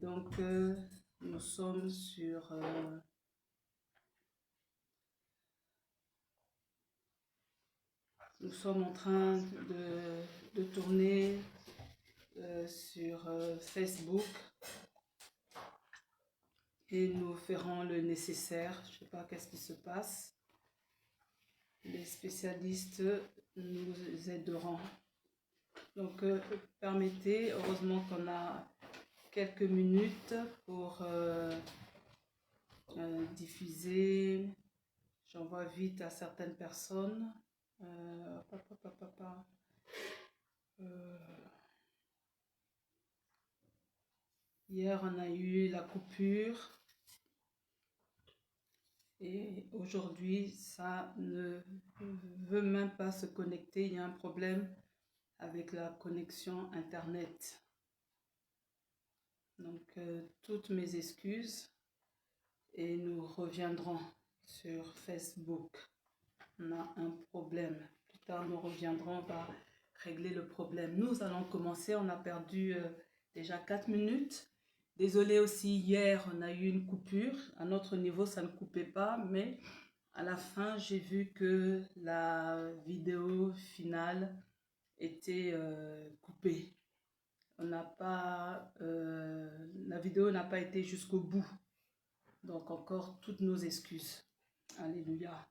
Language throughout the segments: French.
donc, nous sommes sur... nous sommes en train de tourner sur Facebook et nous ferons le nécessaire. Je ne sais pas qu'est-ce qui se passe. Les spécialistes nous aideront. Donc, permettez, heureusement qu'on a quelques minutes pour diffuser. J'envoie vite à certaines personnes. Hier, on a eu la coupure. Et aujourd'hui, ça ne veut même pas se connecter. Il y a un problème avec la connexion Internet. Donc, toutes mes excuses. Et nous reviendrons sur Facebook. On a un problème. Plus tard, nous reviendrons, on va régler le problème. Nous allons commencer. On a perdu déjà 4 minutes. Désolé aussi, hier, on a eu une coupure. À notre niveau, ça ne coupait pas, mais à la fin, j'ai vu que la vidéo finale était coupée. La vidéo n'a pas été jusqu'au bout. Donc, encore toutes nos excuses. Alléluia.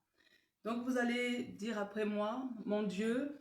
Donc, vous allez dire après moi, mon Dieu,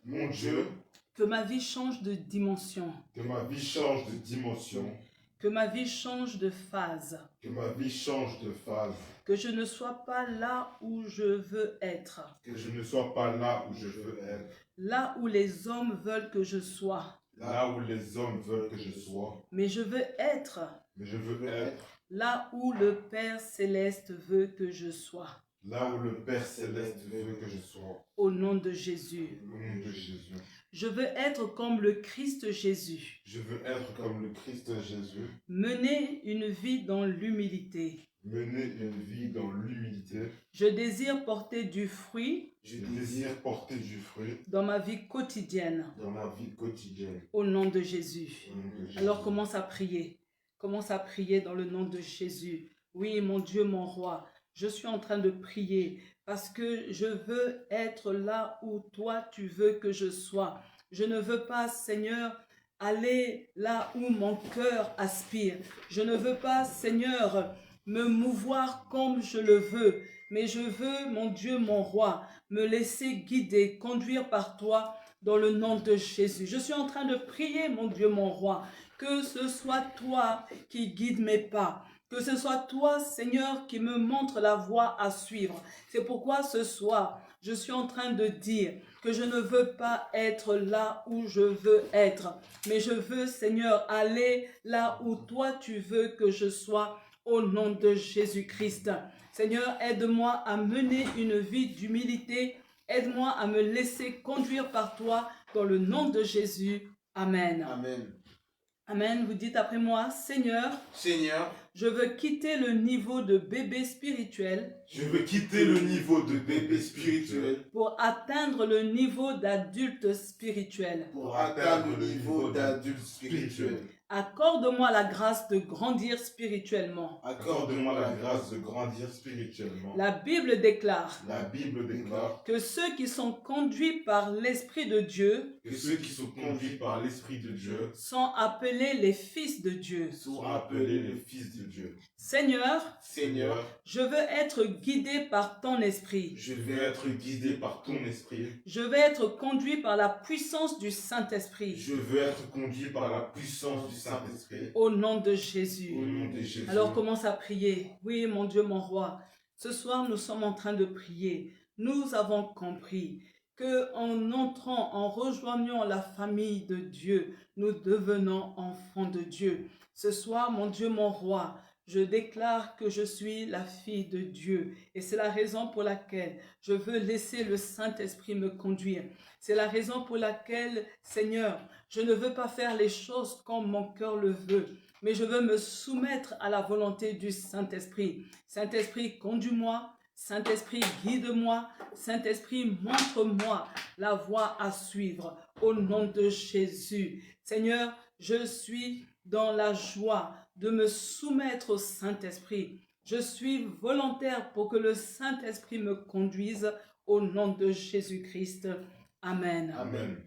que ma vie change de dimension. Que ma vie change de dimension. Que ma vie change de phase. Que ma vie change de phase. Que je ne sois pas là où je veux être. Que je ne sois pas là où je veux être. Là où les hommes veulent que je sois. Là où les hommes veulent que je sois. Mais je veux être. Mais je veux être. Là où le Père Céleste veut que je sois. Là où le Père Céleste veut que je sois. Au nom de Jésus. Au nom de Jésus. Je veux être comme le Christ Jésus. Je veux être comme le Christ Jésus. Mener une vie dans l'humilité. Mener une vie dans l'humilité. Je désire porter du fruit. Je désire porter du fruit. Dans ma vie quotidienne. Dans ma vie quotidienne. Au nom de Jésus. Au nom de Jésus. Alors commence à prier. Commence à prier dans le nom de Jésus. Oui, mon Dieu, mon roi. Je suis en train de prier parce que je veux être là où toi tu veux que je sois. Je ne veux pas, Seigneur, aller là où mon cœur aspire. Je ne veux pas, Seigneur, me mouvoir comme je le veux. Mais je veux, mon Dieu, mon roi, me laisser guider, conduire par toi dans le nom de Jésus. Je suis en train de prier, mon Dieu, mon roi, que ce soit toi qui guide mes pas. Que ce soit toi, Seigneur, qui me montre la voie à suivre. C'est pourquoi ce soir, je suis en train de dire que je ne veux pas être là où je veux être. Mais je veux, Seigneur, aller là où toi tu veux que je sois au nom de Jésus-Christ. Seigneur, aide-moi à mener une vie d'humilité. Aide-moi à me laisser conduire par toi dans le nom de Jésus. Amen. Amen. Amen. Vous dites après moi, Seigneur, je veux quitter le niveau de bébé spirituel. Je veux quitter le niveau de bébé spirituel. Pour atteindre le niveau d'adulte spirituel. Pour atteindre le niveau d'adulte spirituel. Accorde-moi la grâce de grandir spirituellement. Accorde-moi la grâce de grandir spirituellement. La Bible déclare. La Bible déclare. Que ceux qui sont conduits par l'Esprit de Dieu. Que ceux qui sont conduits par l'Esprit de Dieu. Sont appelés les fils de Dieu. Sont appelés les fils de Dieu. Seigneur. Je veux être guidé par ton esprit. Je veux être guidé par ton esprit. Je veux être conduit par la puissance du Saint-Esprit. Je veux être conduit par la puissance du Saint-Esprit. Au nom de Jésus. Au nom de Jésus. Alors commence à prier. Oui, mon Dieu, mon roi. Ce soir, nous sommes en train de prier. Nous avons compris que en entrant, en rejoignant la famille de Dieu, nous devenons enfants de Dieu. Ce soir, mon Dieu, mon roi, je déclare que je suis la fille de Dieu. Et c'est la raison pour laquelle je veux laisser le Saint-Esprit me conduire. C'est la raison pour laquelle, Seigneur, je ne veux pas faire les choses comme mon cœur le veut, mais je veux me soumettre à la volonté du Saint-Esprit. Saint-Esprit, conduis-moi. Saint-Esprit, guide-moi. Saint-Esprit, montre-moi la voie à suivre. Au nom de Jésus. Seigneur, je suis dans la joie de me soumettre au Saint-Esprit. Je suis volontaire pour que le Saint-Esprit me conduise au nom de Jésus-Christ. Amen. Amen.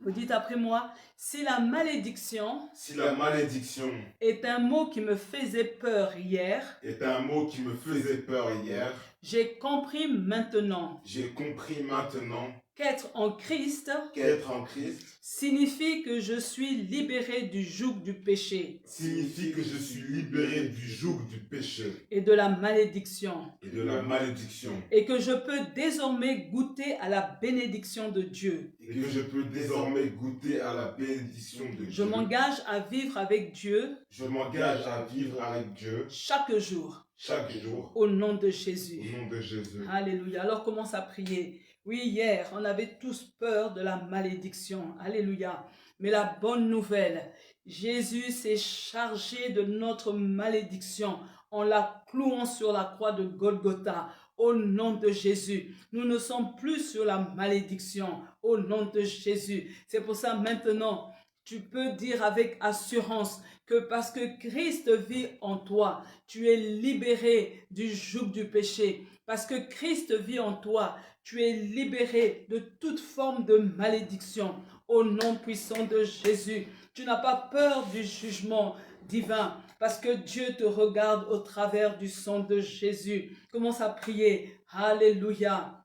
Vous dites après moi, si la malédiction Si la malédiction est un mot qui me faisait peur hier, est un mot qui me faisait peur hier, j'ai compris maintenant j'ai compris maintenant qu'être en Christ qu'être en Christ signifie que je suis libéré du joug du péché signifie que je suis libéré du joug du péché et de la malédiction et de la malédiction et que je peux désormais goûter à la bénédiction de Dieu. et que je peux désormais goûter à la bénédiction de Je Dieu. m'engage à vivre avec Dieu Je m'engage à vivre avec Dieu chaque jour chaque jour au nom de au Jésus. nom de Jésus. Alléluia. Alors commence à prier. Oui, hier, on avait tous peur de la malédiction. Alléluia. Mais la bonne nouvelle, Jésus s'est chargé de notre malédiction en la clouant sur la croix de Golgotha. Au nom de Jésus, nous ne sommes plus sur la malédiction. Au nom de Jésus. C'est pour ça maintenant, tu peux dire avec assurance que parce que Christ vit en toi, tu es libéré du joug du péché. Parce que Christ vit en toi, tu es libéré de toute forme de malédiction. Au nom puissant de Jésus, tu n'as pas peur du jugement divin parce que Dieu te regarde au travers du sang de Jésus. Commence à prier. Alléluia.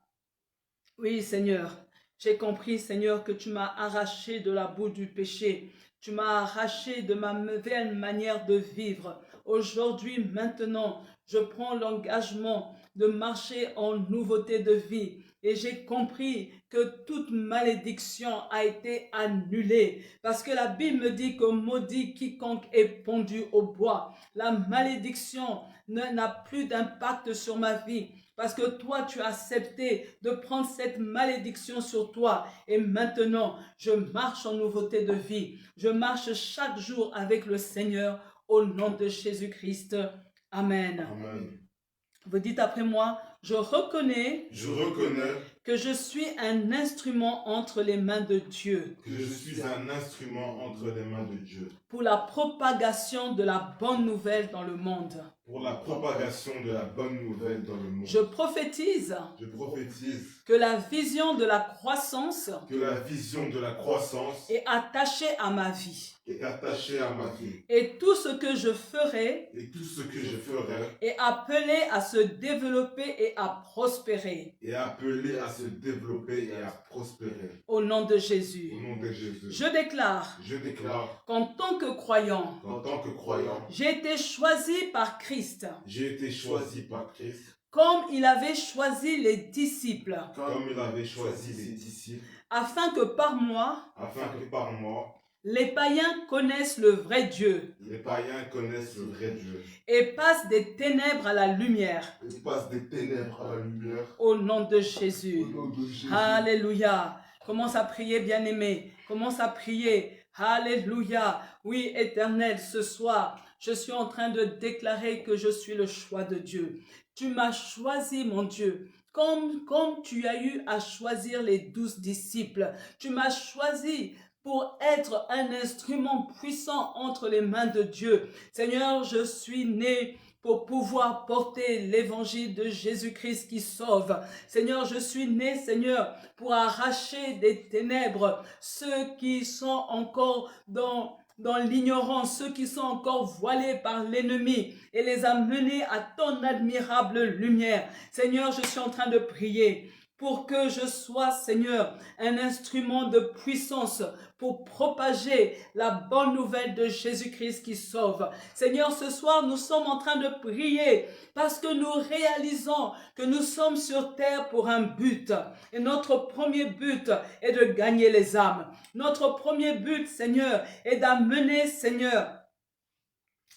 Oui, Seigneur. J'ai compris, Seigneur, que tu m'as arraché de la boue du péché. Tu m'as arraché de ma nouvelle manière de vivre. Aujourd'hui, maintenant, je prends l'engagement de marcher en nouveauté de vie. Et j'ai compris que toute malédiction a été annulée. Parce que la Bible me dit que maudit quiconque est pendu au bois. La malédiction n'a plus d'impact sur ma vie. Parce que toi, tu as accepté de prendre cette malédiction sur toi. Et maintenant, je marche en nouveauté de vie. Je marche chaque jour avec le Seigneur au nom de Jésus-Christ. Amen. Amen. Vous dites après moi, je reconnais que je suis un instrument entre les mains de Dieu. Que je suis un instrument entre les mains de Dieu. Pour la propagation de la bonne nouvelle dans le monde. Pour la propagation de la bonne nouvelle dans le monde. Je prophétise que la vision de la croissance est attachée à ma vie. Et tout ce que je ferai est appelé à se développer et à prospérer. Au nom de Jésus. Je déclare qu'en tant que croyant, j'ai été choisi par Christ. Comme il avait choisi les disciples. Afin que par moi, les païens connaissent le vrai Dieu. Et passent des ténèbres à la lumière. Au nom de Jésus. Alléluia. Commence à prier, bien-aimé. Commence à prier. Alléluia. Oui, Éternel, ce soir, je suis en train de déclarer que je suis le choix de Dieu. Tu m'as choisi, mon Dieu. Comme tu as eu à choisir les 12 disciples. Tu m'as choisi pour être un instrument puissant entre les mains de Dieu. Seigneur, je suis né pour pouvoir porter l'évangile de Jésus-Christ qui sauve. Seigneur, je suis né, Seigneur, pour arracher des ténèbres ceux qui sont encore dans l'ignorance, ceux qui sont encore voilés par l'ennemi et les amener à ton admirable lumière. Seigneur, je suis en train de prier pour que je sois, Seigneur, un instrument de puissance pour propager la bonne nouvelle de Jésus-Christ qui sauve. Seigneur, ce soir, nous sommes en train de prier parce que nous réalisons que nous sommes sur terre pour un but. Et notre premier but est de gagner les âmes. Notre premier but, Seigneur, est d'amener, Seigneur,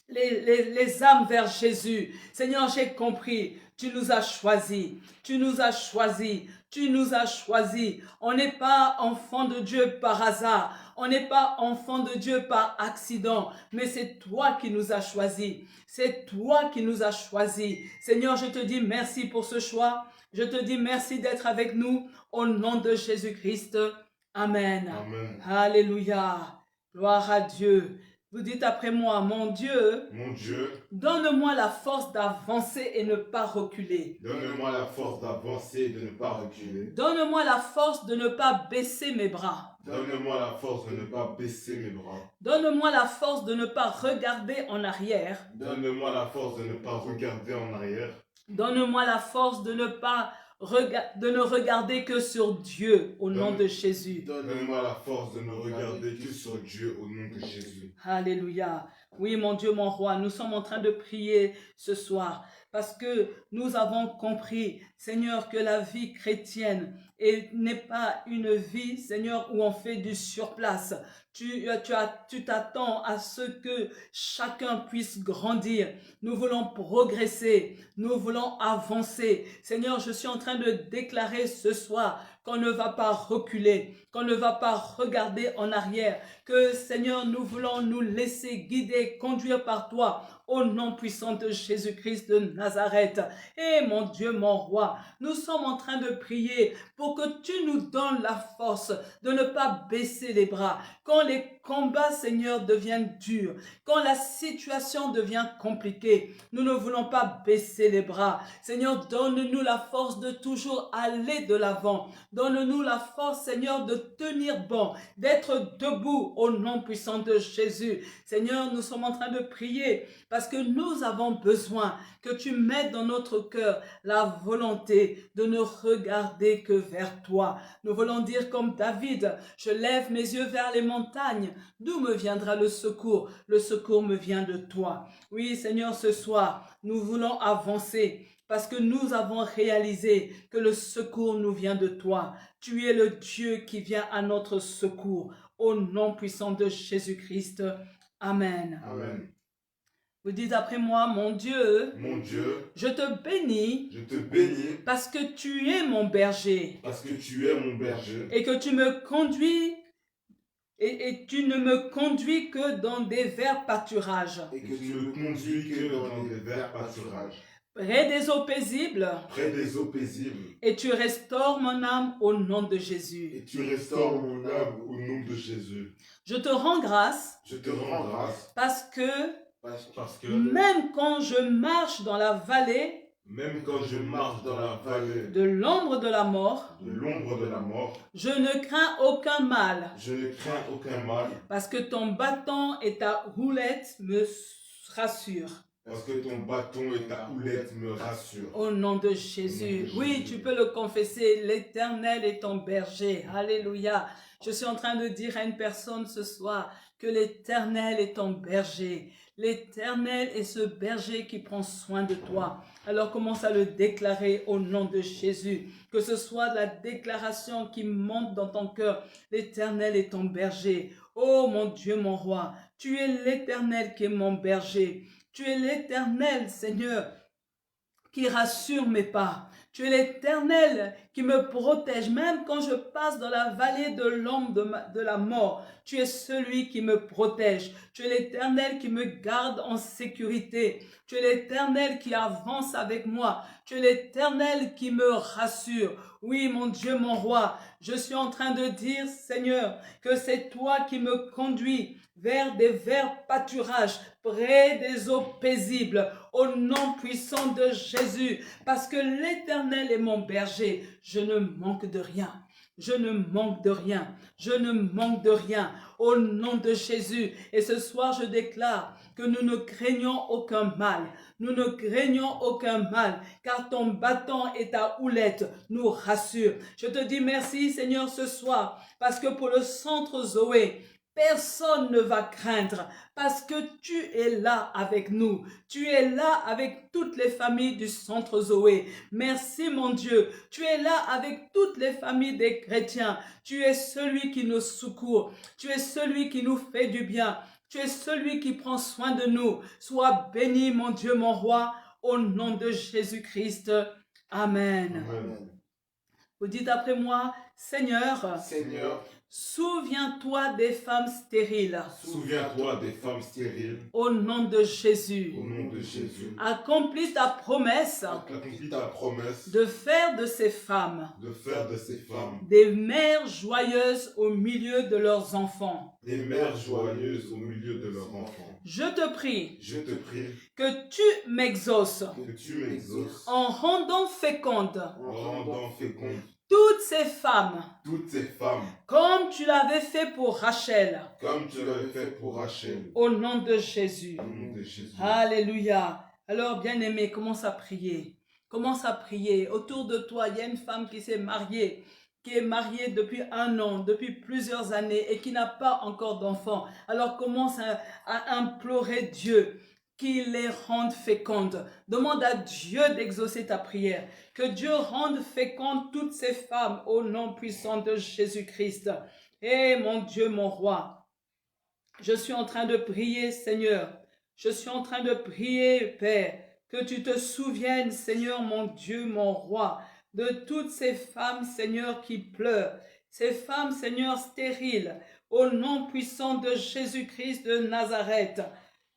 les âmes vers Jésus. Seigneur, j'ai compris. Tu nous as choisis. Tu nous as choisis. Tu nous as choisis. On n'est pas enfant de Dieu par hasard. On n'est pas enfant de Dieu par accident. Mais c'est toi qui nous as choisis. C'est toi qui nous as choisis. Seigneur, je te dis merci pour ce choix. Je te dis merci d'être avec nous. Au nom de Jésus-Christ. Amen. Amen. Alléluia. Gloire à Dieu. Vous dites après moi, mon Dieu, donne-moi la force d'avancer et ne pas reculer. Donne-moi la force d'avancer et de ne pas reculer. Donne-moi la force de ne pas baisser mes bras. Donne-moi la force de ne pas baisser mes bras. Donne-moi la force de ne pas regarder en arrière. Donne-moi la force de ne pas regarder en arrière. Donne-moi la force de ne regarder que sur Dieu au nom de Jésus. Donne-moi la force de ne regarder que sur Dieu au nom de Jésus. Alléluia. Oui, mon Dieu, mon roi, nous sommes en train de prier ce soir parce que nous avons compris, Seigneur, que la vie chrétienne n'est pas une vie, Seigneur, où on fait du surplace. Tu t'attends à ce que chacun puisse grandir. Nous voulons progresser, nous voulons avancer. Seigneur, je suis en train de déclarer ce soir qu'on ne va pas reculer, qu'on ne va pas regarder en arrière, que Seigneur, nous voulons nous laisser guider, conduire par toi, au nom puissant de Jésus-Christ de Nazareth. Et mon Dieu, mon roi, nous sommes en train de prier pour que tu nous donnes la force de ne pas baisser les bras. Quand les combats, Seigneur, deviennent durs, quand la situation devient compliquée, nous ne voulons pas baisser les bras. Seigneur, donne-nous la force de toujours aller de l'avant. Donne-nous la force, Seigneur, de tenir bon, d'être debout au nom puissant de Jésus. Seigneur, nous sommes en train de prier parce que nous avons besoin que tu mettes dans notre cœur la volonté de ne regarder que vers toi. Nous voulons dire comme David, je lève mes yeux vers les montagnes. D'où me viendra le secours? Le secours me vient de toi. Oui, Seigneur, ce soir, nous voulons avancer parce que nous avons réalisé que le secours nous vient de toi. Tu es le Dieu qui vient à notre secours. Au nom puissant de Jésus-Christ. Amen. Amen. Vous dites après moi, mon Dieu, je te bénis, parce que tu es mon berger, et que tu me conduis, et tu ne me conduis que dans des verts pâturages, près des eaux paisibles, et tu restaures mon âme au nom de Jésus. Je te rends grâce, parce que même quand je marche dans la vallée, de l'ombre de la mort, je ne crains aucun mal, parce que ton bâton et ta houlette me rassurent. Au nom de Jésus. Oui, tu peux le confesser. L'Éternel est ton berger. Alléluia. Je suis en train de dire à une personne ce soir que l'Éternel est ton berger. L'Éternel est ce berger qui prend soin de toi. Alors commence à le déclarer au nom de Jésus. Que ce soit la déclaration qui monte dans ton cœur. L'Éternel est ton berger. Oh mon Dieu, mon roi, tu es l'Éternel qui est mon berger. Tu es l'Éternel, Seigneur, qui rassure mes pas. Tu es l'Éternel qui me protège, même quand je passe dans la vallée de l'ombre de la mort. Tu es celui qui me protège. Tu es l'Éternel qui me garde en sécurité. Tu es l'Éternel qui avance avec moi. Tu es l'Éternel qui me rassure. Oui, mon Dieu, mon roi, je suis en train de dire, Seigneur, que c'est toi qui me conduis vers des verts pâturages, près des eaux paisibles, au nom puissant de Jésus, parce que l'Éternel est mon berger, je ne manque de rien. Je ne manque de rien. Je ne manque de rien. Au nom de Jésus. Et ce soir, je déclare que nous ne craignons aucun mal. Nous ne craignons aucun mal, car ton bâton et ta houlette nous rassurent. Je te dis merci, Seigneur, ce soir, parce que pour le centre Zoé, personne ne va craindre parce que tu es là avec nous. Tu es là avec toutes les familles du centre Zoé. Merci mon Dieu. Tu es là avec toutes les familles des chrétiens. Tu es celui qui nous secourt. Tu es celui qui nous fait du bien. Tu es celui qui prend soin de nous. Sois béni mon Dieu, mon roi, au nom de Jésus-Christ. Amen. Amen. Vous dites après moi, Seigneur, Souviens-toi des femmes stériles. Souviens-toi des femmes stériles. Au nom de Jésus. Au nom de Jésus. Accomplis ta promesse. Accomplis ta promesse. De faire de ces femmes. De faire de ces femmes. Des mères joyeuses au milieu de leurs enfants. Des mères joyeuses au milieu de leurs enfants. Je te prie. Je te prie. Que tu m'exauces. Que tu m'exauces. En rendant féconde. En rendant féconde. Toutes ces femmes. Toutes ces femmes. Comme tu l'avais fait pour Rachel. Comme tu l'avais fait pour Rachel. Au nom de Jésus. Au nom de Jésus. Alléluia. Alors, bien-aimé, commence à prier. Commence à prier. Autour de toi, il y a une femme qui s'est mariée, qui est mariée depuis 1 an, depuis plusieurs années et qui n'a pas encore d'enfant. Alors, commence à implorer Dieu qu'il les rende fécondes. Demande à Dieu d'exaucer ta prière. Que Dieu rende fécondes toutes ces femmes au nom puissant de Jésus-Christ. Eh mon Dieu, mon roi, je suis en train de prier, Seigneur. Je suis en train de prier, Père, que tu te souviennes, Seigneur, mon Dieu, mon roi, de toutes ces femmes, Seigneur, qui pleurent. Ces femmes, Seigneur, stériles, au nom puissant de Jésus-Christ de Nazareth.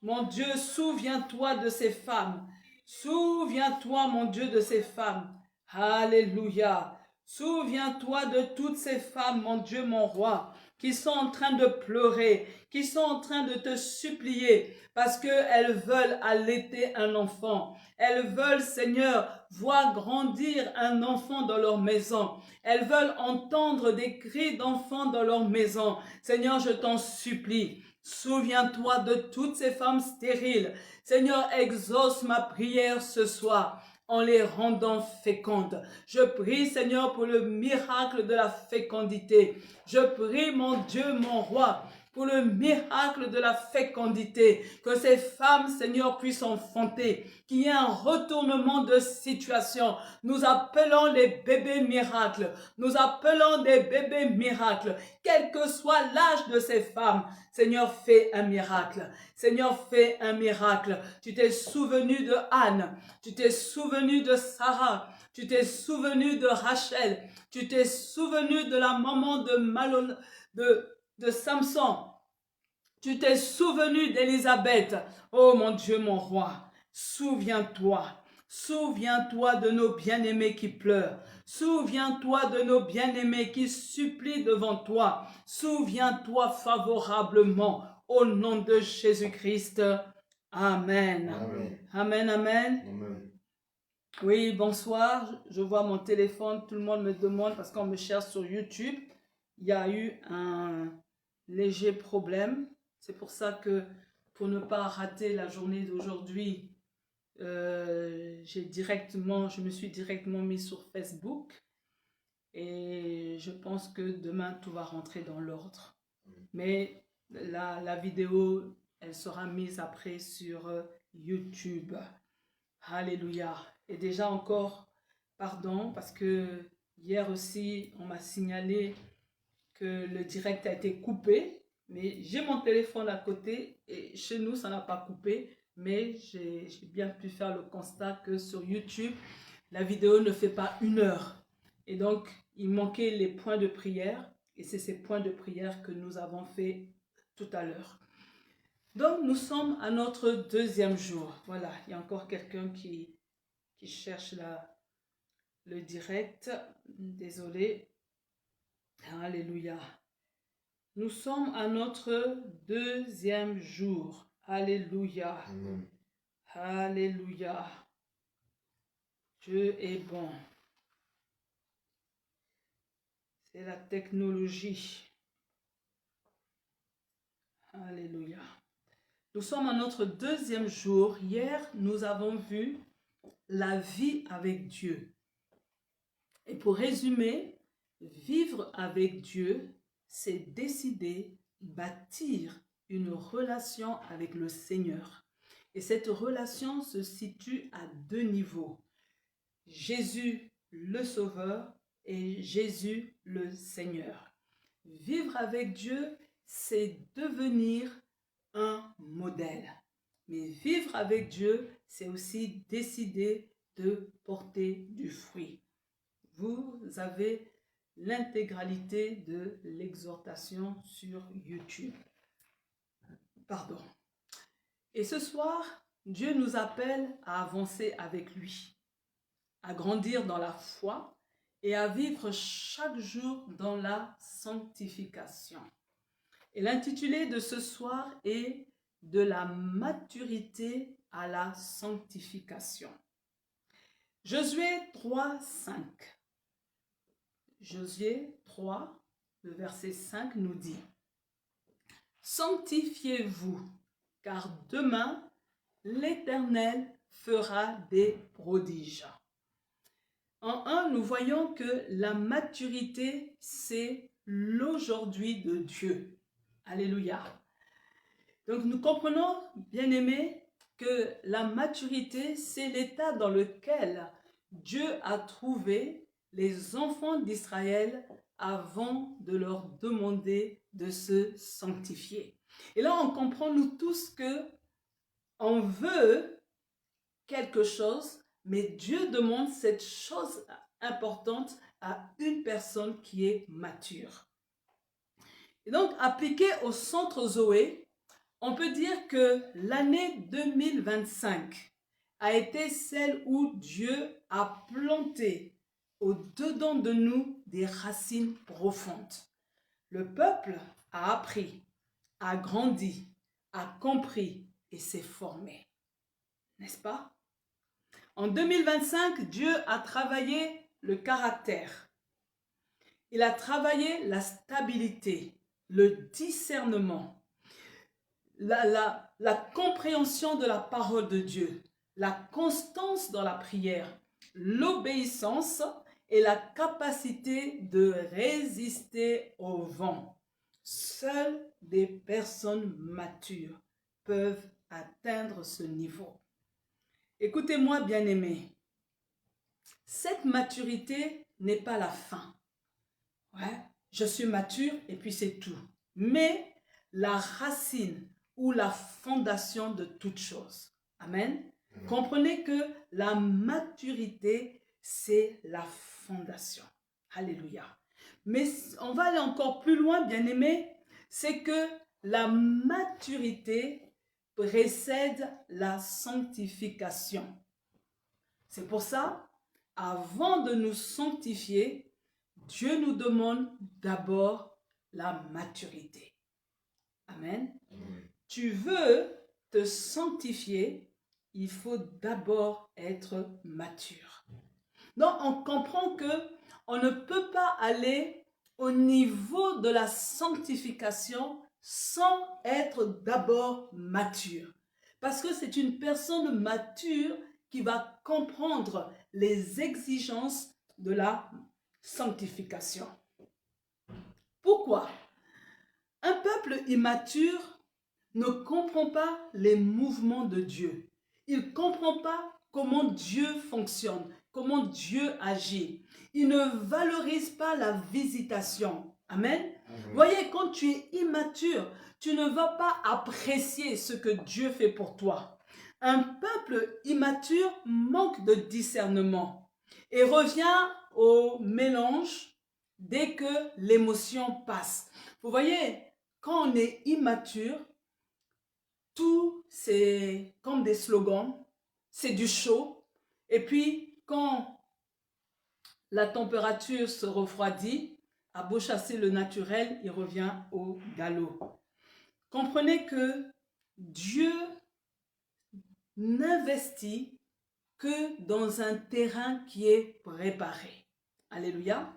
Mon Dieu, souviens-toi de ces femmes. Souviens-toi, mon Dieu, de ces femmes. Alléluia. Souviens-toi de toutes ces femmes, mon Dieu, mon roi, qui sont en train de pleurer, qui sont en train de te supplier parce qu'elles veulent allaiter un enfant. Elles veulent, Seigneur, voir grandir un enfant dans leur maison. Elles veulent entendre des cris d'enfants dans leur maison. Seigneur, je t'en supplie. Souviens-toi de toutes ces femmes stériles. Seigneur, exauce ma prière ce soir en les rendant fécondes. Je prie, Seigneur, pour le miracle de la fécondité. Je prie, mon Dieu, mon roi, pour le miracle de la fécondité, que ces femmes, Seigneur, puissent enfanter, qu'il y ait un retournement de situation. Nous appelons les bébés miracles, nous appelons des bébés miracles, quel que soit l'âge de ces femmes. Seigneur, fais un miracle. Seigneur, fais un miracle. Tu t'es souvenu de Anne, tu t'es souvenu de Sarah, tu t'es souvenu de Rachel, tu t'es souvenu de la maman de Samson. Tu t'es souvenu d'Élisabeth. Oh mon Dieu, mon roi, souviens-toi. Souviens-toi de nos bien-aimés qui pleurent. Souviens-toi de nos bien-aimés qui supplient devant toi. Souviens-toi favorablement au nom de Jésus-Christ. Amen. Amen. Amen, amen. Amen. Oui, bonsoir. Je vois mon téléphone. Tout le monde me demande parce qu'on me cherche sur YouTube. Il y a eu un léger problème. C'est pour ça que, pour ne pas rater la journée d'aujourd'hui, je me suis directement mis sur Facebook. Et je pense que demain, tout va rentrer dans l'ordre. Mais la vidéo, elle sera mise après sur YouTube. Alléluia. Et déjà encore, pardon, parce que hier aussi, on m'a signalé que le direct a été coupé. Mais j'ai mon téléphone à côté et chez nous, ça n'a pas coupé. Mais j'ai bien pu faire le constat que sur YouTube, la vidéo ne fait pas 1 heure. Et donc, il manquait les points de prière. Et c'est ces points de prière que nous avons fait tout à l'heure. Donc, nous sommes à notre 2e jour. Voilà, il y a encore quelqu'un qui cherche le direct. Désolé. Alléluia. Nous sommes à notre 2e jour. Alléluia. Amen. Alléluia. Dieu est bon. C'est la technologie. Alléluia. Nous sommes à notre 2e jour. Hier, nous avons vu la vie avec Dieu. Et pour résumer, vivre avec Dieu, c'est décider, bâtir une relation avec le Seigneur. Et cette relation se situe à 2 niveaux. Jésus le Sauveur et Jésus le Seigneur. Vivre avec Dieu, c'est devenir un modèle. Mais vivre avec Dieu, c'est aussi décider de porter du fruit. Vous avez l'intégralité de l'exhortation sur YouTube. Pardon. Et ce soir, Dieu nous appelle à avancer avec lui, à grandir dans la foi et à vivre chaque jour dans la sanctification. Et l'intitulé de ce soir est « De la maturité à la sanctification ». Josué 3, 5. Josué 3, le verset 5 nous dit « Sanctifiez-vous, car demain, l'Éternel fera des prodiges. » En 1, nous voyons que la maturité, c'est l'aujourd'hui de Dieu. Alléluia. Donc nous comprenons, bien-aimés, que la maturité, c'est l'état dans lequel Dieu a trouvé les enfants d'Israël avant de leur demander de se sanctifier. Et là, on comprend nous tous que on veut quelque chose, mais Dieu demande cette chose importante à une personne qui est mature. Et donc, appliqué au centre Zoé, on peut dire que l'année 2025 a été celle où Dieu a planté au-dedans de nous des racines profondes. Le peuple a appris, a grandi, a compris et s'est formé. N'est-ce pas? En 2025, Dieu a travaillé le caractère. Il a travaillé la stabilité, le discernement, la compréhension de la parole de Dieu, la constance dans la prière, l'obéissance et la capacité de résister au vent. Seules des personnes matures peuvent atteindre ce niveau. Écoutez-moi, bien-aimés, cette maturité n'est pas la fin. Ouais, je suis mature et puis c'est tout. Mais la racine ou la fondation de toute chose. Amen. Comprenez que la maturité, c'est la fondation. Alléluia. Mais on va aller encore plus loin, bien-aimés, c'est que la maturité précède la sanctification. C'est pour ça, avant de nous sanctifier, Dieu nous demande d'abord la maturité. Amen. Tu veux te sanctifier, il faut d'abord être mature. Donc, on comprend que on ne peut pas aller au niveau de la sanctification sans être d'abord mature. Parce que c'est une personne mature qui va comprendre les exigences de la sanctification. Pourquoi? Un peuple immature ne comprend pas les mouvements de Dieu. Il ne comprend pas comment Dieu fonctionne, comment Dieu agit. Il ne valorise pas la visitation. Amen. Vous voyez, quand tu es immature, tu ne vas pas apprécier ce que Dieu fait pour toi. Un peuple immature manque de discernement et revient au mélange dès que l'émotion passe. Vous voyez, quand on est immature, tout c'est comme des slogans, c'est du show. Et puis, quand la température se refroidit, à beau chasser le naturel, il revient au galop. Comprenez que Dieu n'investit que dans un terrain qui est préparé. Alléluia.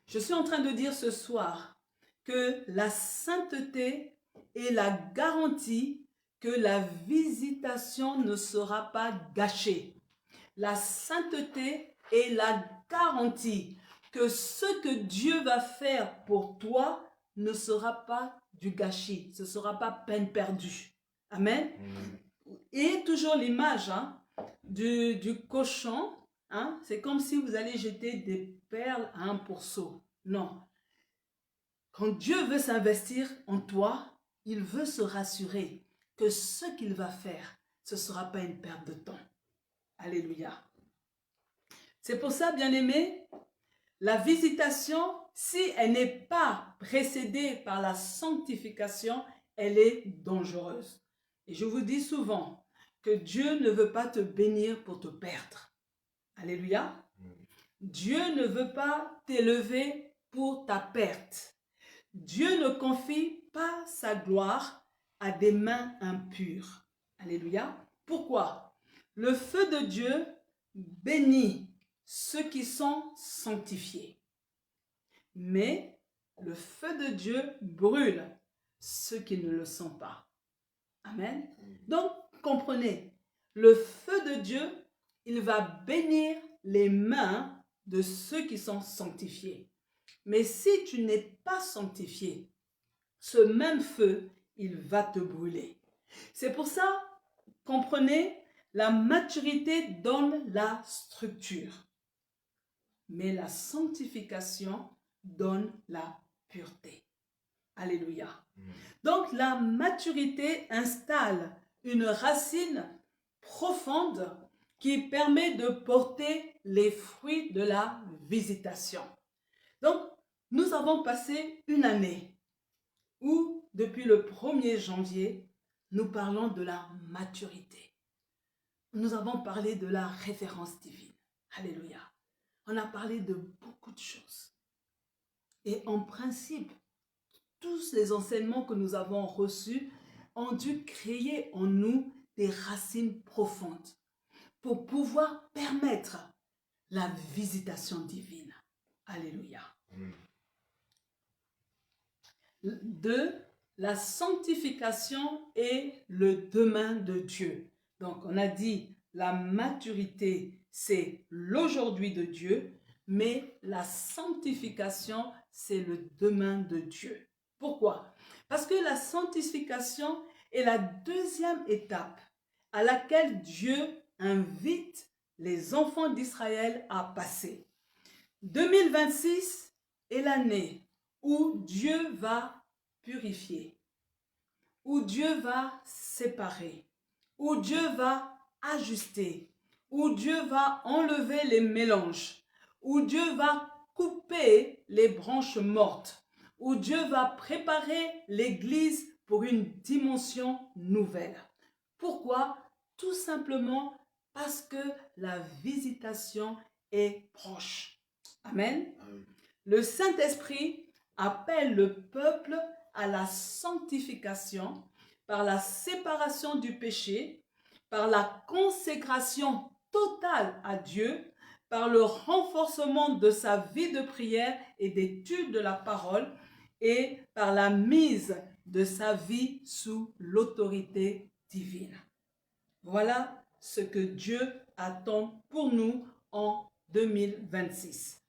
Je suis en train de dire ce soir que la sainteté est la garantie que la visitation ne sera pas gâchée. La sainteté est la garantie que ce que Dieu va faire pour toi ne sera pas du gâchis, ce ne sera pas peine perdue. Amen. Et toujours l'image du cochon, c'est comme si vous allez jeter des perles à un pourceau. Non. Quand Dieu veut s'investir en toi, il veut se rassurer que ce qu'il va faire, ce ne sera pas une perte de temps. Alléluia. C'est pour ça, bien-aimés, La visitation, si elle n'est pas précédée par la sanctification, elle est dangereuse. Et je vous dis souvent que Dieu ne veut pas te bénir pour te perdre. Alléluia. Dieu ne veut pas t'élever pour ta perte. Dieu ne confie pas sa gloire à des mains impures. Alléluia. Pourquoi? Le feu de Dieu bénit ceux qui sont sanctifiés. Mais le feu de Dieu brûle ceux qui ne le sont pas. Amen. Donc, comprenez, le feu de Dieu, il va bénir les mains de ceux qui sont sanctifiés. Mais si tu n'es pas sanctifié, ce même feu, il va te brûler. C'est pour ça, comprenez, la maturité donne la structure. Mais la sanctification donne la pureté. Alléluia. Donc la maturité installe une racine profonde qui permet de porter les fruits de la visitation. Donc nous avons passé une année où depuis le 1er janvier, nous parlons de la maturité. Nous avons parlé de la révérence divine. Alléluia. On a parlé de beaucoup de choses. Et en principe, tous les enseignements que nous avons reçus ont dû créer en nous des racines profondes pour pouvoir permettre la visitation divine. Alléluia. 2. La sanctification est le demain de Dieu. Donc, on a dit la maturité, c'est l'aujourd'hui de Dieu, mais la sanctification, c'est le demain de Dieu. Pourquoi? Parce que la sanctification est la deuxième étape à laquelle Dieu invite les enfants d'Israël à passer. 2026 est l'année où Dieu va purifier, où Dieu va séparer, où Dieu va ajuster, où Dieu va enlever les mélanges, où Dieu va couper les branches mortes, où Dieu va préparer l'Église pour une dimension nouvelle. Pourquoi? Tout simplement parce que la visitation est proche. Amen. Le Saint-Esprit appelle le peuple à la sanctification par la séparation du péché, par la consécration totale à Dieu, par le renforcement de sa vie de prière et d'étude de la parole et par la mise de sa vie sous l'autorité divine. Voilà ce que Dieu attend pour nous en 2026.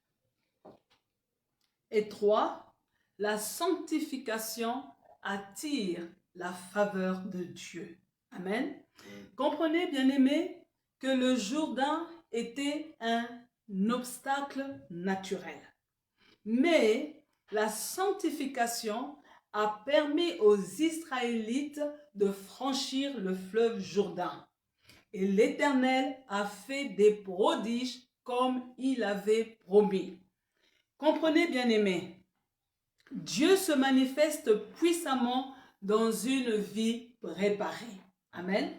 Et 3, la sanctification attire la faveur de Dieu. Amen. Comprenez, bien-aimés, que le Jourdain était un obstacle naturel. Mais la sanctification a permis aux Israélites de franchir le fleuve Jourdain. Et l'Éternel a fait des prodiges comme il avait promis. Comprenez, bien-aimés, Dieu se manifeste puissamment dans une vie préparée. Amen.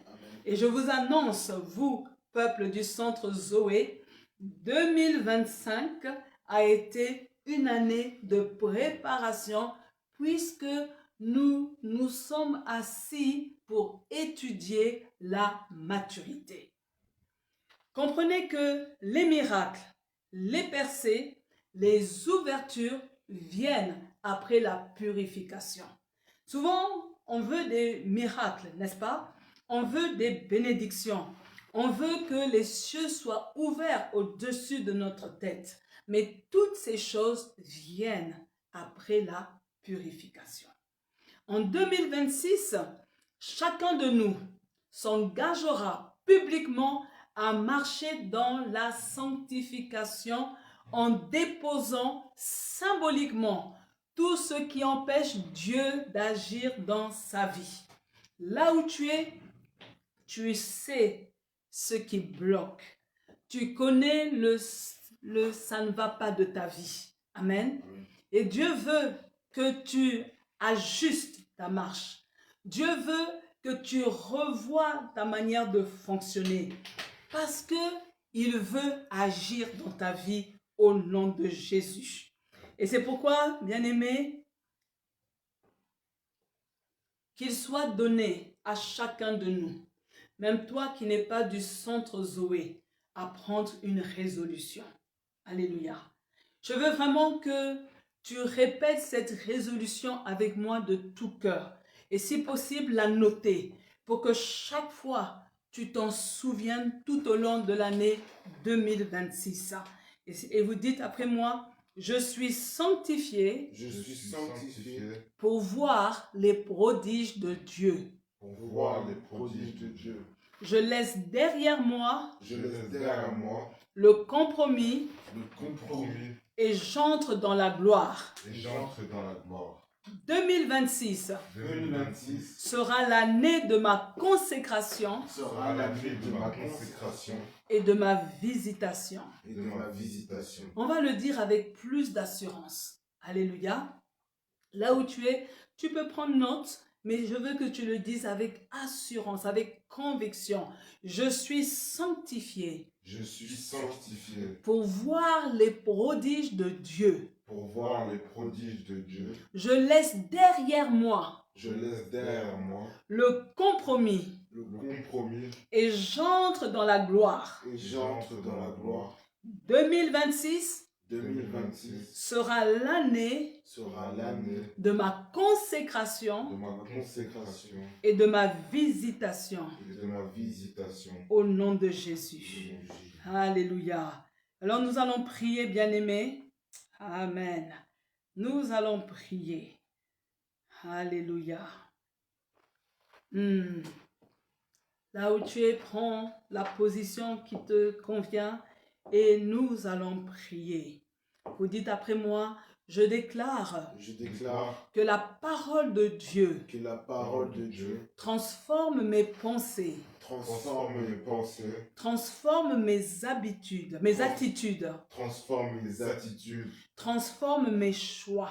Et je vous annonce, vous, peuple du centre Zoé, 2025 a été une année de préparation puisque nous nous sommes assis pour étudier la maturité. Comprenez que les miracles, les percées, les ouvertures viennent après la purification. Souvent, on veut des miracles, n'est-ce pas? On veut des bénédictions. On veut que les cieux soient ouverts au-dessus de notre tête. Mais toutes ces choses viennent après la purification. En 2026, chacun de nous s'engagera publiquement à marcher dans la sanctification en déposant symboliquement tout ce qui empêche Dieu d'agir dans sa vie. Là où tu es, tu sais ce qui bloque. Tu connais ça ne va pas de ta vie. Amen. Amen. Et Dieu veut que tu ajustes ta marche. Dieu veut que tu revoies ta manière de fonctionner. Parce que il veut agir dans ta vie au nom de Jésus. Et c'est pourquoi, bien-aimé, qu'il soit donné à chacun de nous, même toi qui n'es pas du centre Zoé, à prendre une résolution. Alléluia. Je veux vraiment que tu répètes cette résolution avec moi de tout cœur. Et si possible, la noter pour que chaque fois, tu t'en souviennes tout au long de l'année 2026. Et vous dites après moi, je suis sanctifié, Je suis sanctifié pour voir les prodiges de Dieu. pour voir les prodiges de Dieu. Je laisse derrière moi Je laisse derrière moi le compromis le compromis et j'entre dans la gloire. et j'entre dans la gloire. 2026 2026 sera l'année de ma consécration sera l'année de ma consécration et de ma visitation. et de ma visitation. On va le dire avec plus d'assurance. Alléluia. Là où tu es, tu peux prendre note, mais je veux que tu le dises avec assurance, avec conviction. Je suis sanctifié Je suis sanctifié pour voir les prodiges de Dieu. pour voir les prodiges de Dieu. Je laisse derrière moi Je laisse derrière moi le compromis le compromis et j'entre dans la gloire. et j'entre dans la gloire. 2026 2026 sera l'année sera l'année de ma consécration de ma consécration et de ma visitation et de ma visitation. au nom de Au Jésus. nom de Jésus. Alléluia. Alors nous allons prier, bien-aimés. Amen. Nous allons prier. Alléluia. Là où tu es, prends la position qui te convient et nous allons prier. Vous dites après moi, je déclare Je déclare que la parole de Dieu que la parole de Dieu transforme mes pensées, transforme mes pensées, transforme mes habitudes, mes attitudes, transforme mes attitudes, transforme mes choix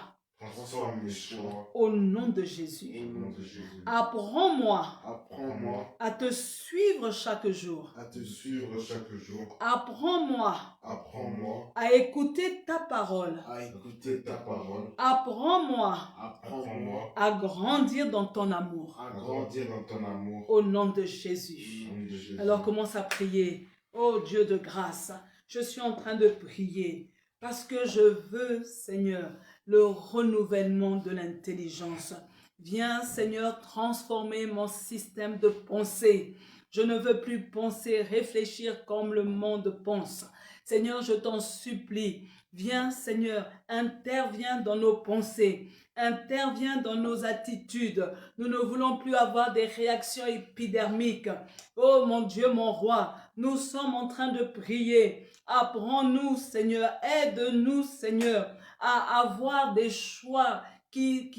transforme mes choix. au nom de Au Jésus. nom de Jésus. Apprends-moi Apprends-moi à te suivre chaque jour. à te suivre chaque jour. Apprends-moi Apprends-moi à écouter ta parole. à écouter ta parole. Apprends-moi Apprends-moi à grandir dans ton amour. à grandir dans ton amour. Au nom de Au Jésus. nom de Jésus. Alors commence à prier. Oh Dieu de grâce, je suis en train de prier parce que je veux, Seigneur, le renouvellement de l'intelligence. Viens, Seigneur, transformer mon système de pensée. Je ne veux plus penser, réfléchir comme le monde pense. Seigneur, je t'en supplie. Viens, Seigneur, interviens dans nos pensées. Interviens dans nos attitudes. Nous ne voulons plus avoir des réactions épidermiques. Oh mon Dieu, mon roi, nous sommes en train de prier. Apprends-nous, Seigneur, aide-nous, Seigneur, à avoir des choix qui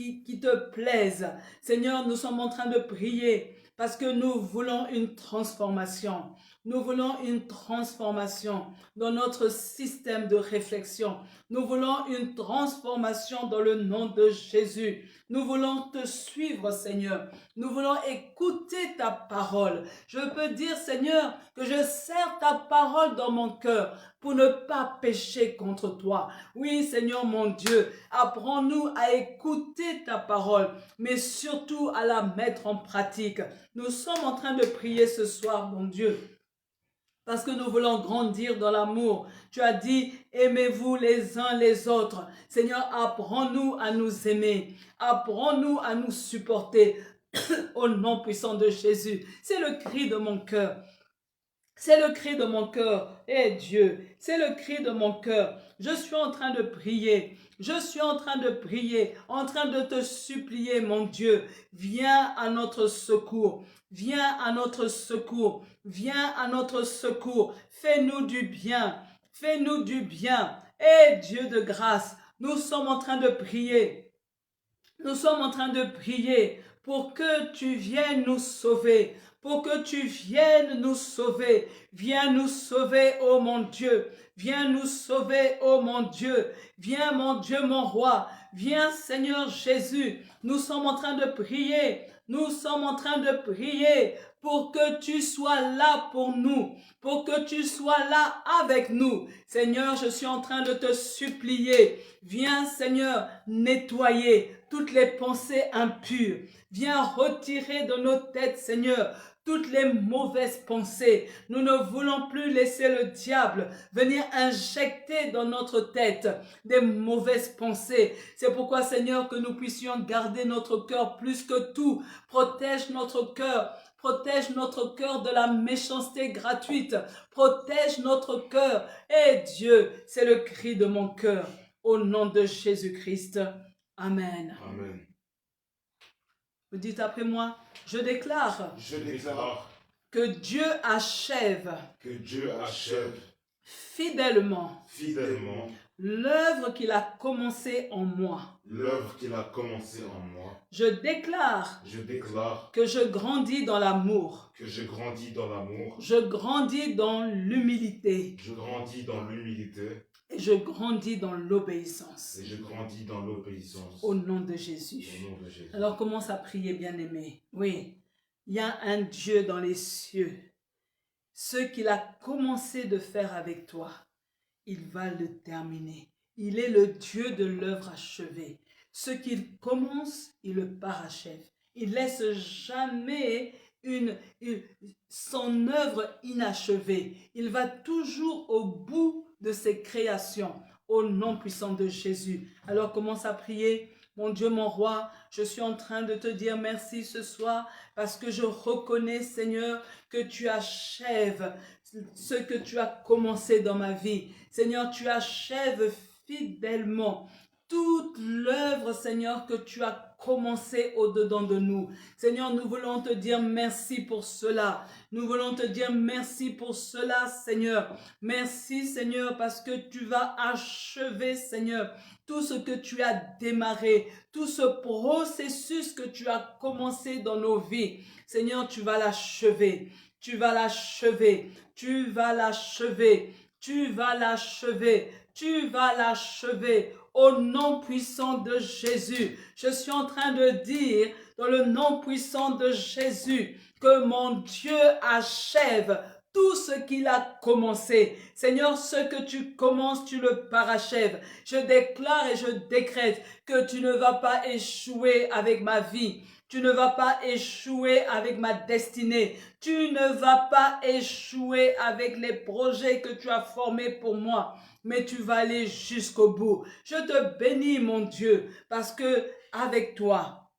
te plaisent. Seigneur, nous sommes en train de prier parce que nous voulons une transformation. Nous voulons une transformation dans notre système de réflexion. Nous voulons une transformation dans le nom de Jésus. Nous voulons te suivre, Seigneur. Nous voulons écouter ta parole. Je peux dire, Seigneur, que je serre ta parole dans mon cœur pour ne pas pécher contre toi. Oui, Seigneur mon Dieu, apprends-nous à écouter ta parole, mais surtout à la mettre en pratique. Nous sommes en train de prier ce soir, mon Dieu, parce que nous voulons grandir dans l'amour. Tu as dit, aimez-vous les uns les autres. Seigneur, apprends-nous à nous aimer. Apprends-nous à nous supporter. Au nom puissant de Jésus. C'est le cri de mon cœur. C'est le cri de mon cœur. Eh Dieu, c'est le cri de mon cœur. Je suis en train de prier. Je suis en train de prier, en train de te supplier, mon Dieu. Viens à notre secours. Viens à notre secours. Viens à notre secours. Fais-nous du bien. Fais-nous du bien. Eh Dieu de grâce, nous sommes en train de prier. Nous sommes en train de prier pour que tu viennes nous sauver, pour que tu viennes nous sauver. Viens nous sauver, ô mon Dieu. Viens nous sauver, ô mon Dieu. Viens, mon Dieu, mon roi. Viens, Seigneur Jésus. Nous sommes en train de prier. Nous sommes en train de prier pour que tu sois là pour nous, pour que tu sois là avec nous. Seigneur, je suis en train de te supplier. Viens, Seigneur, nettoyer toutes les pensées impures. Viens retirer de nos têtes, Seigneur, toutes les mauvaises pensées. Nous ne voulons plus laisser le diable venir injecter dans notre tête des mauvaises pensées. C'est pourquoi, Seigneur, que nous puissions garder notre cœur plus que tout. Protège notre cœur. Protège notre cœur de la méchanceté gratuite. Protège notre cœur. Et Dieu, c'est le cri de mon cœur. Au nom de Jésus-Christ. Amen. Amen. Vous dites après moi, je déclare que Dieu achève fidèlement l'œuvre qu'il a commencée en moi. Je déclare que je grandis dans l'amour. Je grandis dans l'humilité. Et je grandis dans l'obéissance. Au nom de Jésus. Alors commence à prier, bien-aimé. Oui, il y a un Dieu dans les cieux. Ce qu'il a commencé de faire avec toi, il va le terminer. Il est le Dieu de l'œuvre achevée. Ce qu'il commence, il le parachève. Il laisse jamais son œuvre inachevée. Il va toujours au bout de ses créations, au nom puissant de Jésus. Alors commence à prier. Mon Dieu, mon roi, je suis en train de te dire merci ce soir parce que je reconnais, Seigneur, que tu achèves ce que tu as commencé dans ma vie. Seigneur, tu achèves fidèlement toute l'œuvre, Seigneur, que tu as commencé au-dedans de nous. Seigneur, nous voulons te dire merci pour cela. Nous voulons te dire merci pour cela, Seigneur. Merci, Seigneur, parce que tu vas achever, Seigneur, tout ce que tu as démarré, tout ce processus que tu as commencé dans nos vies. Seigneur, tu vas l'achever. Tu vas l'achever. Tu vas l'achever. Tu vas l'achever. Tu vas l'achever. Au nom puissant de Jésus, je suis en train de dire, dans le nom puissant de Jésus, que mon Dieu achève tout ce qu'il a commencé. Seigneur, ce que tu commences, tu le parachèves. Je déclare et je décrète que tu ne vas pas échouer avec ma vie. Tu ne vas pas échouer avec ma destinée. Tu ne vas pas échouer avec les projets que tu as formés pour moi. Mais tu vas aller jusqu'au bout. Je te bénis, mon Dieu, parce que avec toi,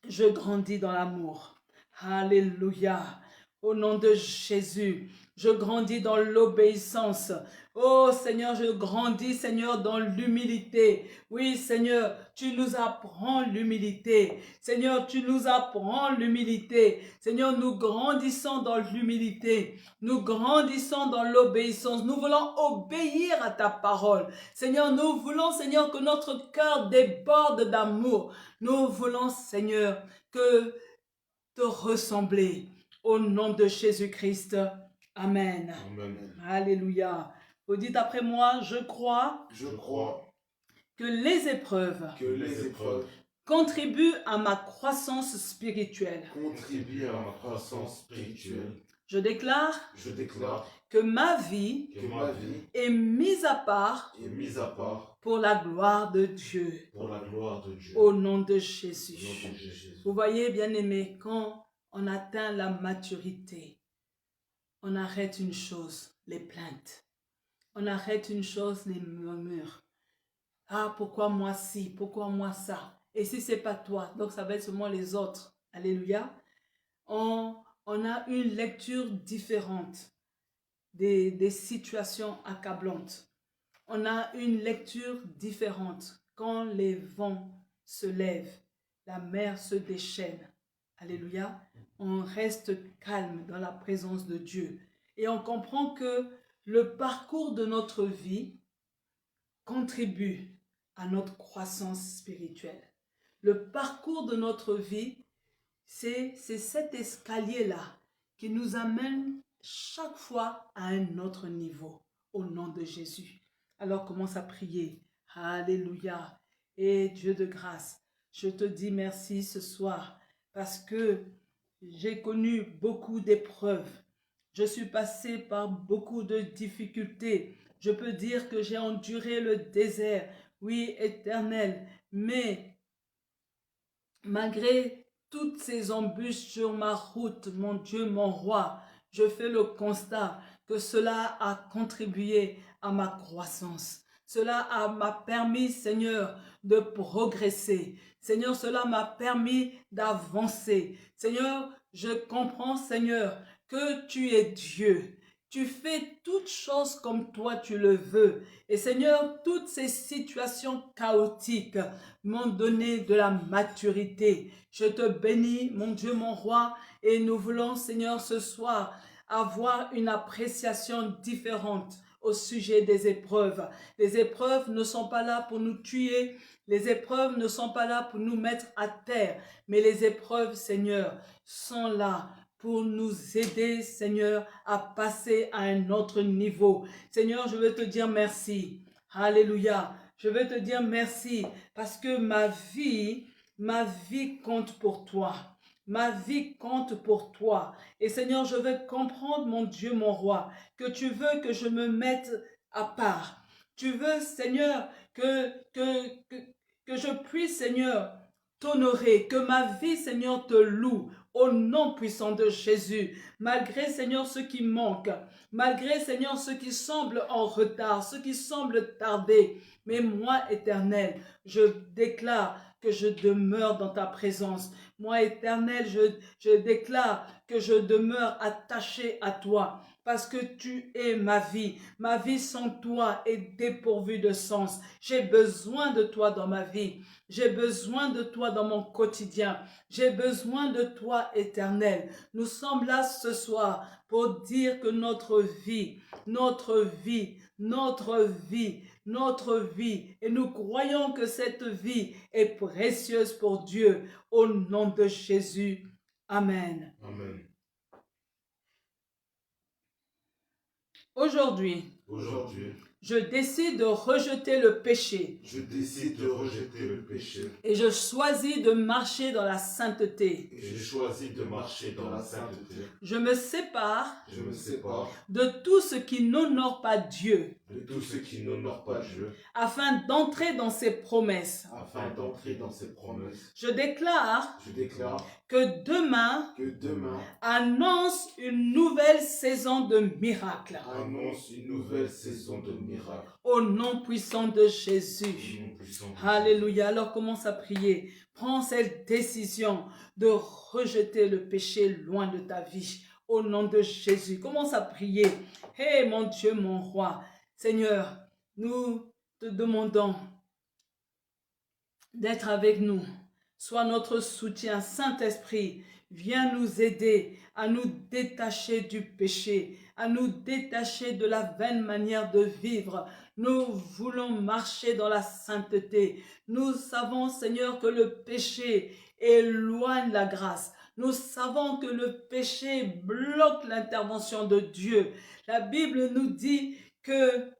je grandis dans l'amour. Alléluia. Au nom de Jésus, je grandis dans l'obéissance. Oh Seigneur, je grandis, Seigneur, dans l'humilité. Oui, Seigneur, tu nous apprends l'humilité. Seigneur, tu nous apprends l'humilité. Seigneur, nous grandissons dans l'humilité. Nous grandissons dans l'obéissance. Nous voulons obéir à ta parole. Seigneur, nous voulons, Seigneur, que notre cœur déborde d'amour. Nous voulons, Seigneur, que te ressembler. Au nom de Jésus-Christ. Amen. Amen. Alléluia. Vous dites après moi, je crois que les épreuves contribuent à ma croissance spirituelle. Je déclare que ma vie est mise à part pour la gloire de Dieu. Au nom de Jésus. Vous voyez, bien-aimés, quand on atteint la maturité, on arrête une chose, les plaintes. On arrête une chose, les murmures. Ah, pourquoi moi ci, pourquoi moi ça? Et si c'est pas toi, donc ça va être seulement les autres. Alléluia. On a une lecture différente des situations accablantes. On a une lecture différente. Quand les vents se lèvent, la mer se déchaîne. Alléluia. On reste calme dans la présence de Dieu. Et on comprend que le parcours de notre vie contribue à notre croissance spirituelle. Le parcours de notre vie c'est cet escalier-là qui nous amène chaque fois à un autre niveau, au nom de Jésus. Alors commence à prier. Alléluia. Et Dieu de grâce, je te dis merci ce soir parce que j'ai connu beaucoup d'épreuves. Je suis passé par beaucoup de difficultés. Je peux dire que j'ai enduré le désert, oui, éternel, mais malgré toutes ces embûches sur ma route, mon Dieu, mon roi, je fais le constat que cela a contribué à ma croissance. Cela m'a permis, Seigneur, de progresser. Seigneur, cela m'a permis d'avancer. Seigneur, je comprends, Seigneur, que tu es Dieu. Tu fais toutes choses comme toi tu le veux. Et Seigneur, toutes ces situations chaotiques m'ont donné de la maturité. Je te bénis, mon Dieu, mon roi, et nous voulons, Seigneur, ce soir, avoir une appréciation différente au sujet des épreuves. Les épreuves ne sont pas là pour nous tuer, les épreuves ne sont pas là pour nous mettre à terre, mais les épreuves, Seigneur, sont là pour nous aider, Seigneur, à passer à un autre niveau. Seigneur, je veux te dire merci. Alléluia. Je veux te dire merci parce que ma vie compte pour toi. Ma vie compte pour toi. Et Seigneur, je veux comprendre, mon Dieu, mon roi, que tu veux que je me mette à part. Tu veux, Seigneur, que je puisse, Seigneur, t'honorer, que ma vie, Seigneur, te loue au nom puissant de Jésus. Malgré, Seigneur, ce qui manque, malgré, Seigneur, ce qui semble en retard, ce qui semble tarder, mais moi, Éternel, je déclare que je demeure dans ta présence. Moi, Éternel, je déclare que je demeure attaché à toi parce que tu es ma vie. Ma vie sans toi est dépourvue de sens. J'ai besoin de toi dans ma vie. J'ai besoin de toi dans mon quotidien. J'ai besoin de toi, Éternel. Nous sommes là ce soir pour dire que notre vie, et nous croyons que cette vie est précieuse pour Dieu. Au nom de Jésus. Amen. Amen. Aujourd'hui, je décide de rejeter le péché. Je décide de rejeter le péché. Et je choisis de marcher dans la sainteté. Et je choisis de marcher dans la sainteté. Je me sépare de tout ce qui n'honore pas Dieu. De tout ce qui n'honore pas Dieu. Afin d'entrer dans ses promesses. Je déclare que demain annonce une nouvelle saison de miracles. Au nom puissant de Jésus. Alléluia. Alors commence à prier. Prends cette décision de rejeter le péché loin de ta vie. Au nom de Jésus. Commence à prier. Hé, mon Dieu, mon roi. Seigneur, nous te demandons d'être avec nous. Sois notre soutien. Saint-Esprit, viens nous aider à nous détacher du péché, à nous détacher de la vaine manière de vivre. Nous voulons marcher dans la sainteté. Nous savons, Seigneur, que le péché éloigne la grâce. Nous savons que le péché bloque l'intervention de Dieu. La Bible nous dit que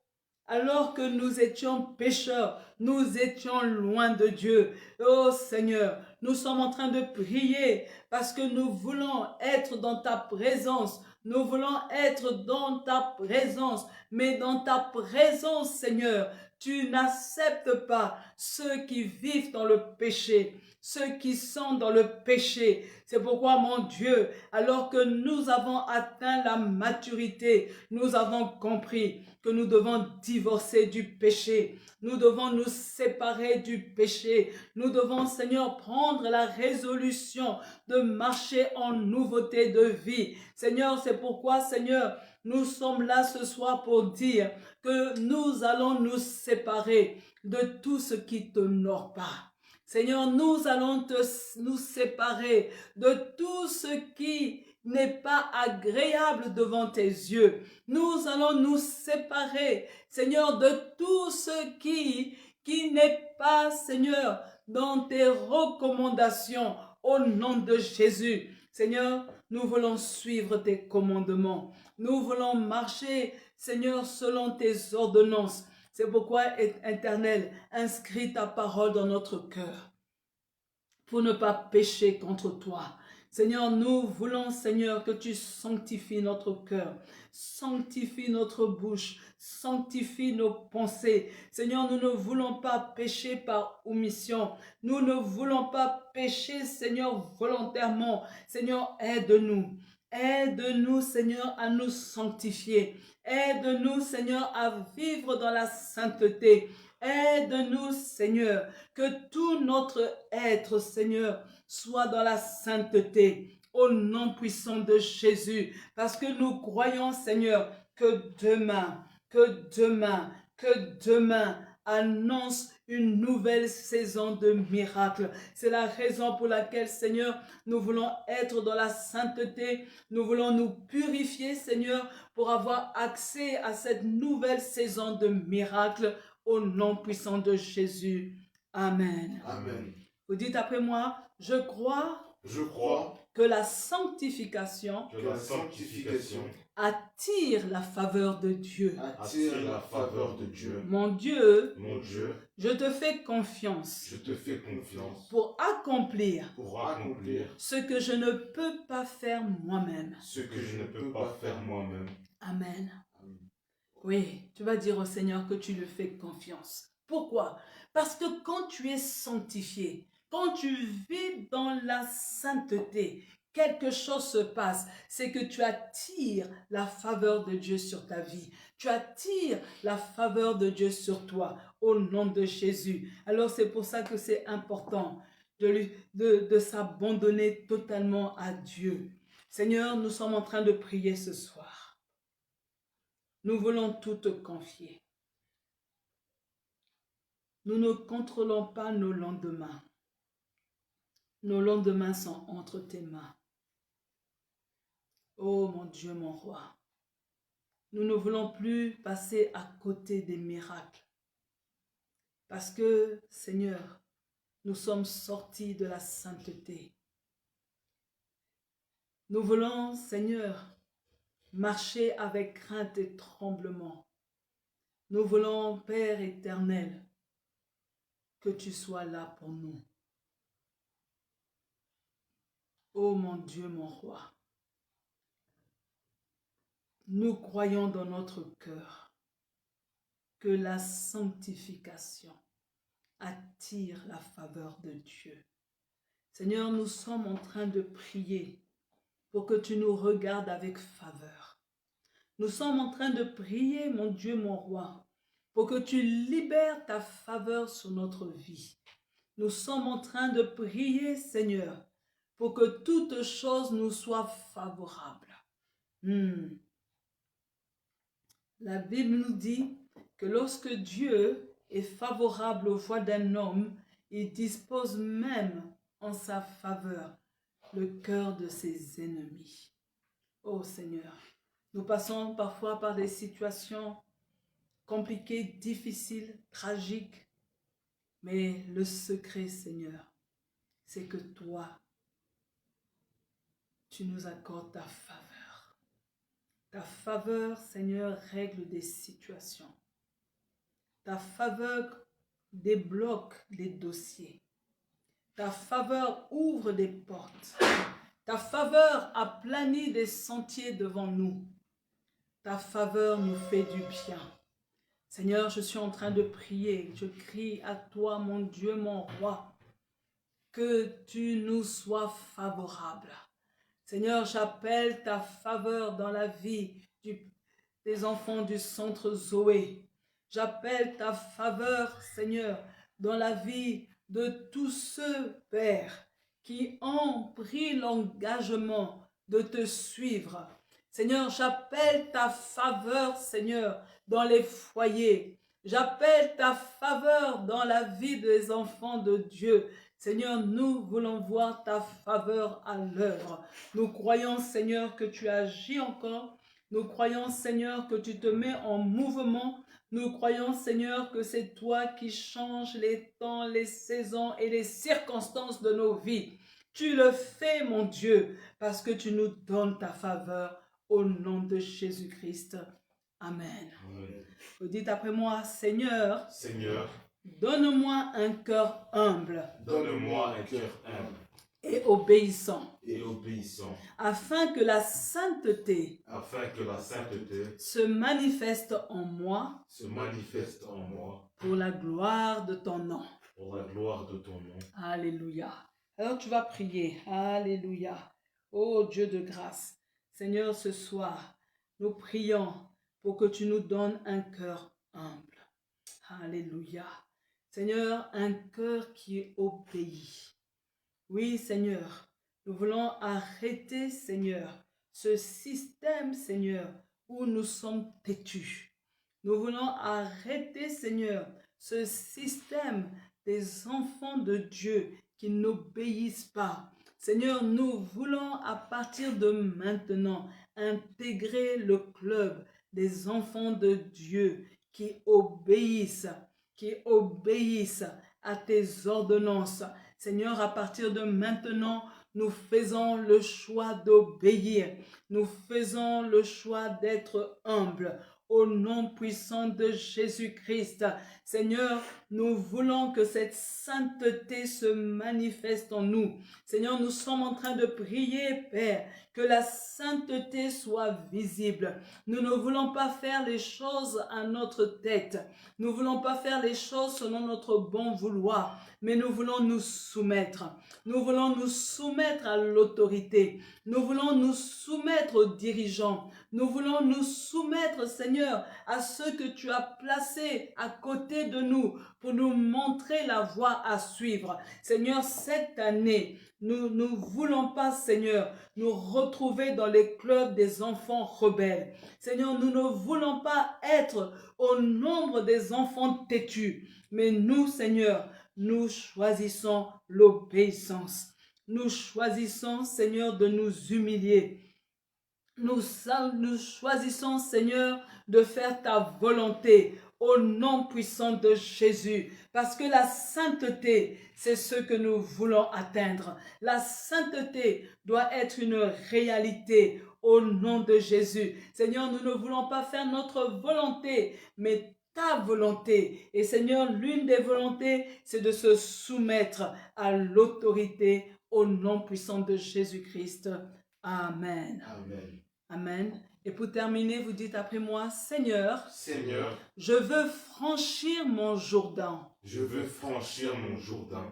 alors que nous étions pécheurs, nous étions loin de Dieu. Oh Seigneur, nous sommes en train de prier parce que nous voulons être dans ta présence. Nous voulons être dans ta présence. Mais dans ta présence, Seigneur, tu n'acceptes pas ceux qui vivent dans le péché, ceux qui sont dans le péché. C'est pourquoi, mon Dieu, alors que nous avons atteint la maturité, nous avons compris que nous devons divorcer du péché. Nous devons nous séparer du péché. Nous devons, Seigneur, prendre la résolution de marcher en nouveauté de vie. Seigneur, c'est pourquoi, Seigneur, nous sommes là ce soir pour dire que nous allons nous séparer de tout ce qui ne t'honore pas. Seigneur, nous allons nous séparer de tout ce qui n'est pas agréable devant tes yeux. Nous allons nous séparer, Seigneur, de tout ce qui n'est pas, Seigneur, dans tes recommandations. au nom de Jésus. Seigneur, nous voulons suivre tes commandements. Nous voulons marcher, Seigneur, selon tes ordonnances. C'est pourquoi, Éternel, inscris ta parole dans notre cœur pour ne pas pécher contre toi. Seigneur, nous voulons, Seigneur, que tu sanctifies notre cœur, sanctifie notre bouche, sanctifie nos pensées. Seigneur, nous ne voulons pas pécher par omission. Nous ne voulons pas pécher, Seigneur, volontairement. Seigneur, aide-nous. Aide-nous, Seigneur, à nous sanctifier. Aide-nous, Seigneur, à vivre dans la sainteté. Aide-nous, Seigneur, que tout notre être, Seigneur, soit dans la sainteté, au nom puissant de Jésus, parce que nous croyons, Seigneur, que demain annonce une nouvelle saison de miracles. C'est la raison pour laquelle, Seigneur, nous voulons être dans la sainteté, nous voulons nous purifier, Seigneur, pour avoir accès à cette nouvelle saison de miracles, au nom puissant de Jésus. Amen. Amen. Vous dites après moi, je crois que la sanctification attire la faveur de Dieu. Mon Dieu, je te fais confiance pour accomplir ce que je ne peux pas faire moi-même. Amen. Oui, tu vas dire au Seigneur que tu lui fais confiance. Pourquoi? Parce que quand tu es sanctifié, quand tu vis dans la sainteté, quelque chose se passe, c'est que tu attires la faveur de Dieu sur ta vie. Tu attires la faveur de Dieu sur toi, au nom de Jésus. Alors c'est pour ça que c'est important de s'abandonner totalement à Dieu. Seigneur, nous sommes en train de prier ce soir. Nous voulons tout te confier. Nous ne contrôlons pas nos lendemains. Nos lendemains sont entre tes mains. Oh mon Dieu, mon roi. Nous ne voulons plus passer à côté des miracles. Parce que, Seigneur, nous sommes sortis de la sainteté. Nous voulons, Seigneur, marcher avec crainte et tremblement. Nous voulons, Père éternel, que tu sois là pour nous. Oh mon Dieu, mon roi, nous croyons dans notre cœur que la sanctification attire la faveur de Dieu. Seigneur, nous sommes en train de prier pour que tu nous regardes avec faveur. Nous sommes en train de prier, mon Dieu, mon roi, pour que tu libères ta faveur sur notre vie. Nous sommes en train de prier, Seigneur, pour que toute chose nous soit favorable. La Bible nous dit que lorsque Dieu est favorable aux voies d'un homme, il dispose même en sa faveur le cœur de ses ennemis. Oh Seigneur, nous passons parfois par des situations compliquées, difficiles, tragiques, mais le secret, Seigneur, c'est que toi, tu nous accordes ta faveur. Ta faveur, Seigneur, règle des situations. Ta faveur débloque les dossiers. Ta faveur ouvre des portes. Ta faveur aplanit des sentiers devant nous. Ta faveur nous fait du bien. Seigneur, je suis en train de prier. Je crie à toi, mon Dieu, mon roi, que tu nous sois favorable. Seigneur, j'appelle ta faveur dans la vie des enfants du centre Zoé. J'appelle ta faveur, Seigneur, dans la vie de tous ceux, Père, qui ont pris l'engagement de te suivre. Seigneur, j'appelle ta faveur, Seigneur, dans les foyers. J'appelle ta faveur dans la vie des enfants de Dieu. Seigneur, nous voulons voir ta faveur à l'œuvre. Nous croyons, Seigneur, que tu agis encore. Nous croyons, Seigneur, que tu te mets en mouvement. Nous croyons, Seigneur, que c'est toi qui changes les temps, les saisons et les circonstances de nos vies. Tu le fais, mon Dieu, parce que tu nous donnes ta faveur au nom de Jésus-Christ. Amen. Amen. Vous dites après moi, Seigneur, Seigneur, donne-moi un cœur humble donne-moi un cœur humble et obéissant, et obéissant, afin que la sainteté afin que la sainteté se manifeste en moi se manifeste en moi pour la gloire de ton nom. pour la gloire de ton nom. Alléluia. Alors tu vas prier. Alléluia. Ô Dieu de grâce, Seigneur, ce soir, nous prions pour que tu nous donnes un cœur humble. Alléluia. Seigneur, un cœur qui obéit. Oui, Seigneur, nous voulons arrêter, Seigneur, ce système, Seigneur, où nous sommes têtus. Nous voulons arrêter, Seigneur, ce système des enfants de Dieu qui n'obéissent pas. Seigneur, nous voulons à partir de maintenant intégrer le club des enfants de Dieu qui obéissent à tes ordonnances. Seigneur, à partir de maintenant, nous faisons le choix d'obéir. Nous faisons le choix d'être humbles. Au nom puissant de Jésus-Christ, Seigneur, nous voulons que cette sainteté se manifeste en nous. Seigneur, nous sommes en train de prier, Père, que la sainteté soit visible. Nous ne voulons pas faire les choses à notre tête. Nous ne voulons pas faire les choses selon notre bon vouloir, mais nous voulons nous soumettre. Nous voulons nous soumettre à l'autorité. Nous voulons nous soumettre aux dirigeants. Nous voulons nous soumettre, Seigneur, à ceux que tu as placés à côté de nous pour nous montrer la voie à suivre. Seigneur, cette année, nous ne voulons pas, Seigneur, nous retrouver dans les clubs des enfants rebelles. Seigneur, nous ne voulons pas être au nombre des enfants têtus. Mais nous, Seigneur, nous choisissons l'obéissance. Nous choisissons, Seigneur, de nous humilier. Nous choisissons, Seigneur, de faire ta volonté au nom puissant de Jésus. Parce que la sainteté, c'est ce que nous voulons atteindre. La sainteté doit être une réalité au nom de Jésus. Seigneur, nous ne voulons pas faire notre volonté, mais ta volonté. Et Seigneur, l'une des volontés, c'est de se soumettre à l'autorité au nom puissant de Jésus-Christ. Amen. Amen. Amen. Et pour terminer, vous dites après moi, Seigneur, Seigneur, je veux franchir mon Jourdain. je veux franchir mon Jourdain.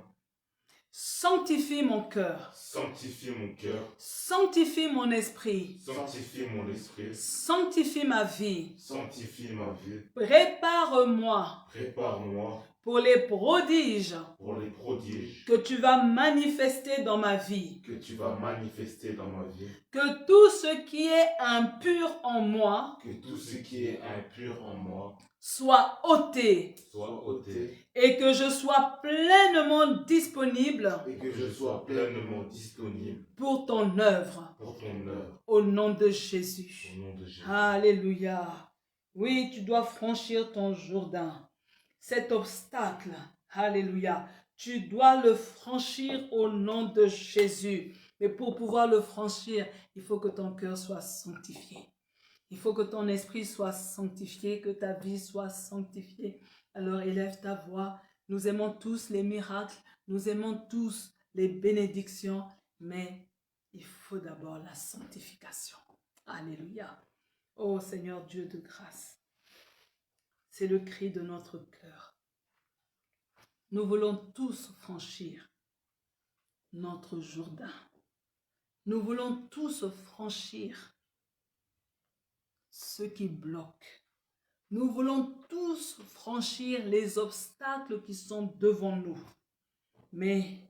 Sanctifie mon cœur. Sanctifie mon cœur. Sanctifie mon esprit. Sanctifie mon esprit. Sanctifie ma vie. Sanctifie ma vie. Prépare-moi Prépare-moi pour les prodiges pour les prodiges que tu vas manifester dans ma vie. que tu vas manifester dans ma vie. Que tout ce qui est impur en moi Que tout ce qui est impur en moi soit ôté soit ôté et que je sois pleinement disponible et que je sois pleinement disponible pour ton œuvre. pour ton œuvre. Au nom de Jésus. Au nom de Jésus. Alléluia. Oui, tu dois franchir ton Jourdain. Cet obstacle, alléluia, tu dois le franchir au nom de Jésus. Mais pour pouvoir le franchir, il faut que ton cœur soit sanctifié. Il faut que ton esprit soit sanctifié, que ta vie soit sanctifiée. Alors élève ta voix. Nous aimons tous les miracles, nous aimons tous les bénédictions, mais il faut d'abord la sanctification. Alléluia. Ô Seigneur Dieu de grâce, c'est le cri de notre cœur. Nous voulons tous franchir notre Jourdain. Nous voulons tous franchir ce qui bloque. Nous voulons tous franchir les obstacles qui sont devant nous. Mais,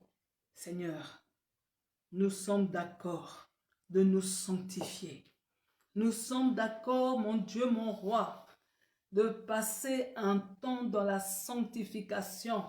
Seigneur, nous sommes d'accord de nous sanctifier. Nous sommes d'accord, mon Dieu, mon roi, de passer un temps dans la sanctification.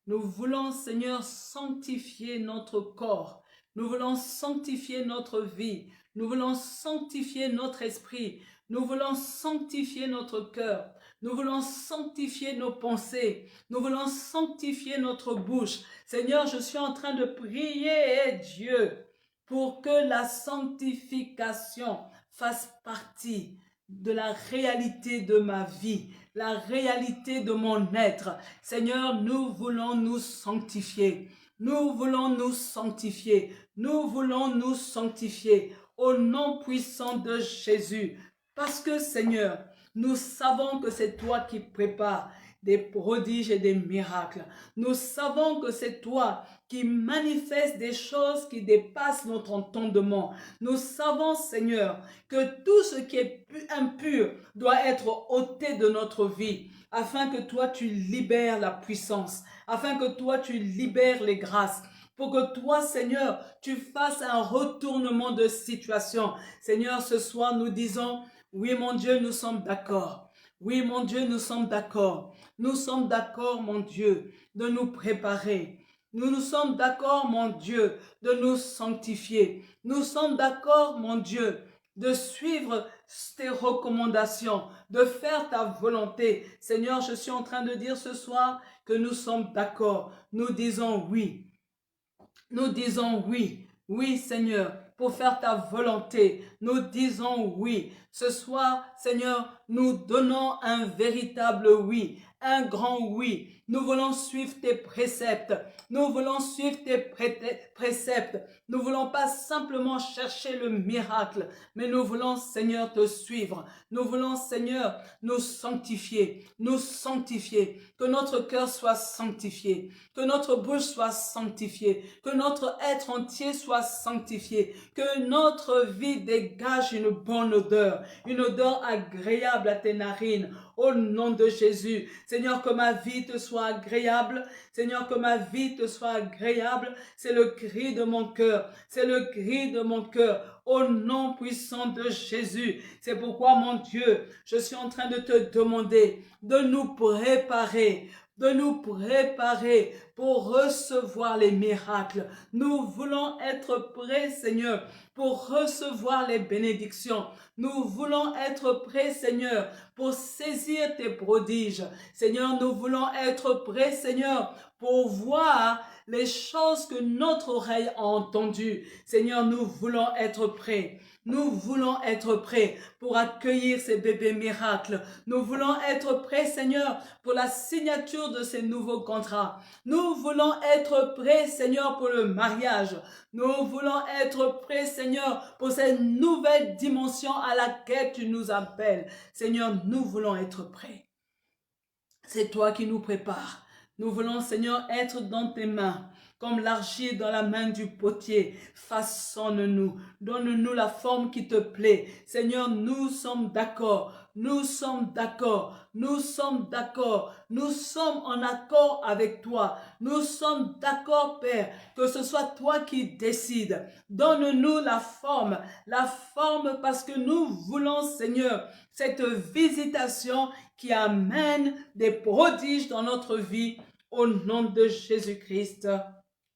Nous voulons, Seigneur, sanctifier notre corps. Nous voulons sanctifier notre vie. Nous voulons sanctifier notre esprit. Nous voulons sanctifier notre cœur. Nous voulons sanctifier nos pensées. Nous voulons sanctifier notre bouche. Seigneur, je suis en train de prier, Dieu, pour que la sanctification fasse partie de la réalité de ma vie, la réalité de mon être. Seigneur, nous voulons nous sanctifier. Nous voulons nous sanctifier. Nous voulons nous sanctifier au nom puissant de Jésus. Parce que, Seigneur, nous savons que c'est toi qui prépares des prodiges et des miracles. Nous savons que c'est toi qui manifeste des choses qui dépassent notre entendement. Nous savons, Seigneur, que tout ce qui est impur doit être ôté de notre vie, afin que toi tu libères la puissance, afin que toi tu libères les grâces, pour que toi, Seigneur, tu fasses un retournement de situation. Seigneur, ce soir, nous disons, oui, mon Dieu, nous sommes d'accord. Oui, mon Dieu, nous sommes d'accord. Nous sommes d'accord, mon Dieu, de nous préparer. Nous sommes d'accord, mon Dieu, de nous sanctifier. Nous sommes d'accord, mon Dieu, de suivre tes recommandations, de faire ta volonté. Seigneur, je suis en train de dire ce soir que nous sommes d'accord. Nous disons oui. Nous disons oui. Oui, Seigneur, pour faire ta volonté. Nous disons oui. Ce soir, Seigneur, nous donnons un véritable oui, un grand oui. Nous voulons suivre tes préceptes. Nous voulons suivre tes préceptes. Nous ne voulons pas simplement chercher le miracle, mais nous voulons, Seigneur, te suivre. Nous voulons, Seigneur, nous sanctifier. Nous sanctifier. Que notre cœur soit sanctifié. Que notre bouche soit sanctifiée. Que notre être entier soit sanctifié. Que notre vie dégage une bonne odeur agréable à tes narines. Au nom de Jésus. Seigneur, que ma vie te soit agréable. Seigneur, que ma vie te soit agréable. C'est le cri de mon cœur. C'est le cri de mon cœur. Au nom puissant de Jésus. C'est pourquoi, mon Dieu, je suis en train de te demander de nous préparer pour recevoir les miracles. Nous voulons être prêts, Seigneur, pour recevoir les bénédictions. Nous voulons être prêts, Seigneur, pour saisir tes prodiges. Seigneur, nous voulons être prêts, Seigneur, pour voir les choses que notre oreille a entendues. Seigneur, nous voulons être prêts. Nous voulons être prêts pour accueillir ces bébés miracles. Nous voulons être prêts, Seigneur, pour la signature de ces nouveaux contrats. Nous voulons être prêts, Seigneur, pour le mariage. Nous voulons être prêts, Seigneur, pour cette nouvelle dimension à laquelle tu nous appelles. Seigneur, nous voulons être prêts. C'est toi qui nous prépares. Nous voulons, Seigneur, être dans tes mains, comme l'argile dans la main du potier. Façonne-nous, donne-nous la forme qui te plaît. Seigneur, nous sommes d'accord, nous sommes d'accord, nous sommes d'accord, nous sommes en accord avec toi. Nous sommes d'accord, Père, que ce soit toi qui décides. Donne-nous la forme parce que nous voulons, Seigneur, cette visitation qui amène des prodiges dans notre vie. Au nom de Jésus-Christ.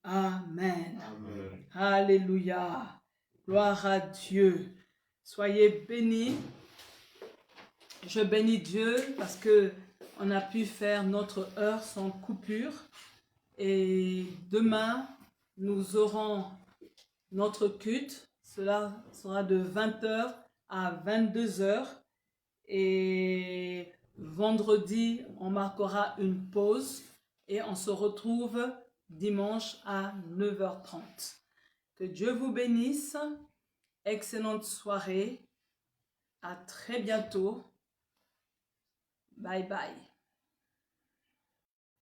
Amen. Amen. Alléluia. Gloire à Dieu. Soyez bénis. Je bénis Dieu parce que on a pu faire notre heure sans coupure. Et demain, nous aurons notre culte. Cela sera de 20h à 22h. Et vendredi, on marquera une pause. Et on se retrouve dimanche à 9h30. Que Dieu vous bénisse. Excellente soirée. À très bientôt. Bye bye.